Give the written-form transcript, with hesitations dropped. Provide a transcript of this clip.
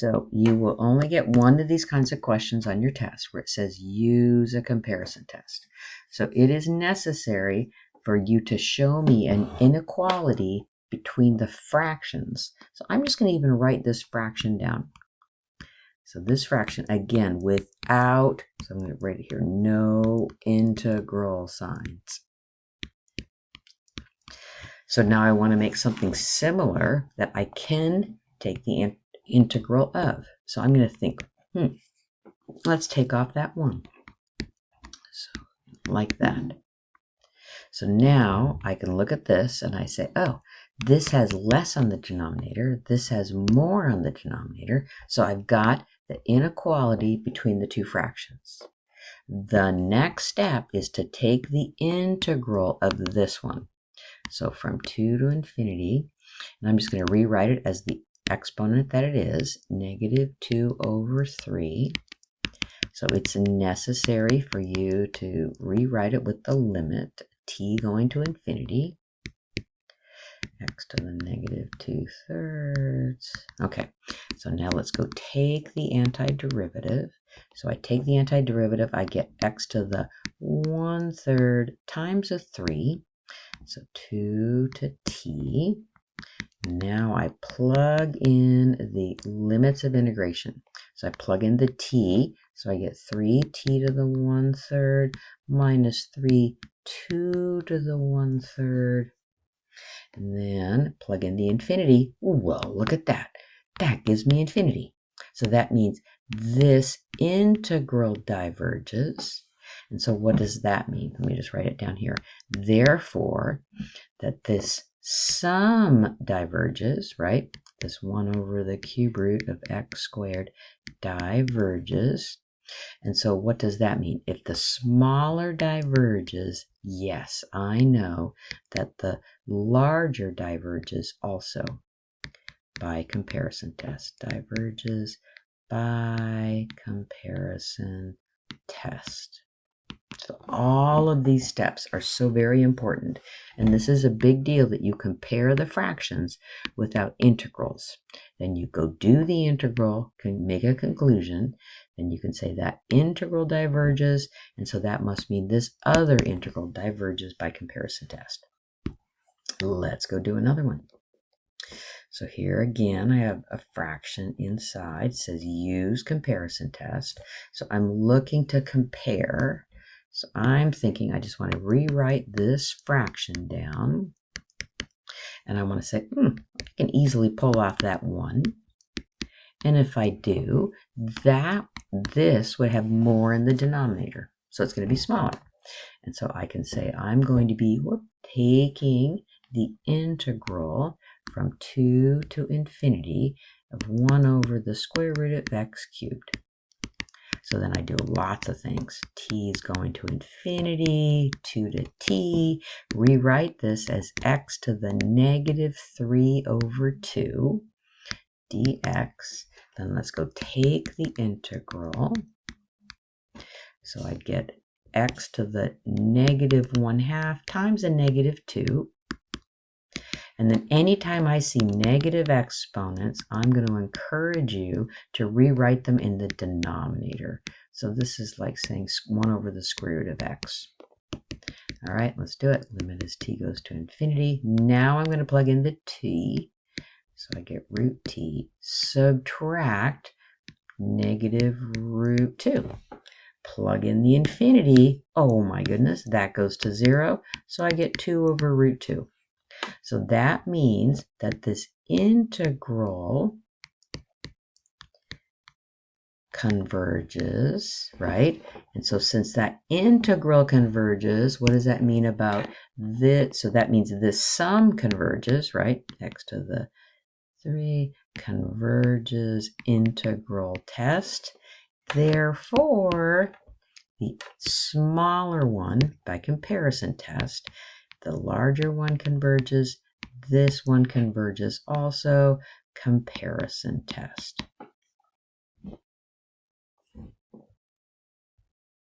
So you will only get one of these kinds of questions on your test where it says use a comparison test. So it is necessary for you to show me an inequality between the fractions. So I'm just going to even write this fraction down. So this fraction, again, without, so I'm going to write it here, no integral signs. So now I want to make something similar that I can take the integral of. So I'm going to think, let's take off that 1. So like that. So now I can look at this and I say, oh, this has less on the denominator. This has more on the denominator. So I've got the inequality between the two fractions. The next step is to take the integral of this one. So from 2 to infinity, and I'm just going to rewrite it as the exponent that it is, negative 2 over 3. So it's necessary for you to rewrite it with the limit, t going to infinity, x to the negative 2/3. Okay, so now let's go take the antiderivative. So I take the antiderivative, I get x to the 1/3 times a 3. So 2 to t. Now I plug in the limits of integration. So I plug in the t, so I get 3t to the 1/3 minus 3, 2 to the 1/3. And then plug in the infinity. Well, look at that. That gives me infinity. So that means this integral diverges. And so what does that mean? Let me just write it down here. Therefore, that this sum diverges, right? This 1 over the cube root of x squared diverges. And so what does that mean? If the smaller diverges, yes, I know that the larger diverges also by comparison test. Diverges by comparison test. So all of these steps are so very important. And this is a big deal that you compare the fractions without integrals. Then you go do the integral, can make a conclusion, then you can say that integral diverges, and so that must mean this other integral diverges by comparison test. Let's go do another one. So here again, I have a fraction inside. It says use comparison test. So I'm looking to compare. So I'm thinking I just want to rewrite this fraction down. And I want to say, I can easily pull off that 1. And if I do, this would have more in the denominator. So it's going to be smaller. And so I can say I'm going to be taking the integral from 2 to infinity of 1 over the square root of x cubed. So then I do lots of things. T is going to infinity, 2 to t. Rewrite this as x to the negative 3 over 2 dx. Then let's go take the integral. So I get x to the negative 1/2 times a negative 2. And then anytime I see negative exponents, I'm going to encourage you to rewrite them in the denominator. So this is like saying 1 over the square root of x. All right, let's do it. Limit as t goes to infinity. Now I'm going to plug in the t. So I get root t. Subtract negative root 2. Plug in the infinity. Oh my goodness, that goes to 0. So I get 2 over root 2. So that means that this integral converges, right? And so since that integral converges, what does that mean about this? So that means this sum converges, right? X to the 3 converges integral test. Therefore, the smaller one by comparison test, the larger one converges. This one converges also. Comparison test.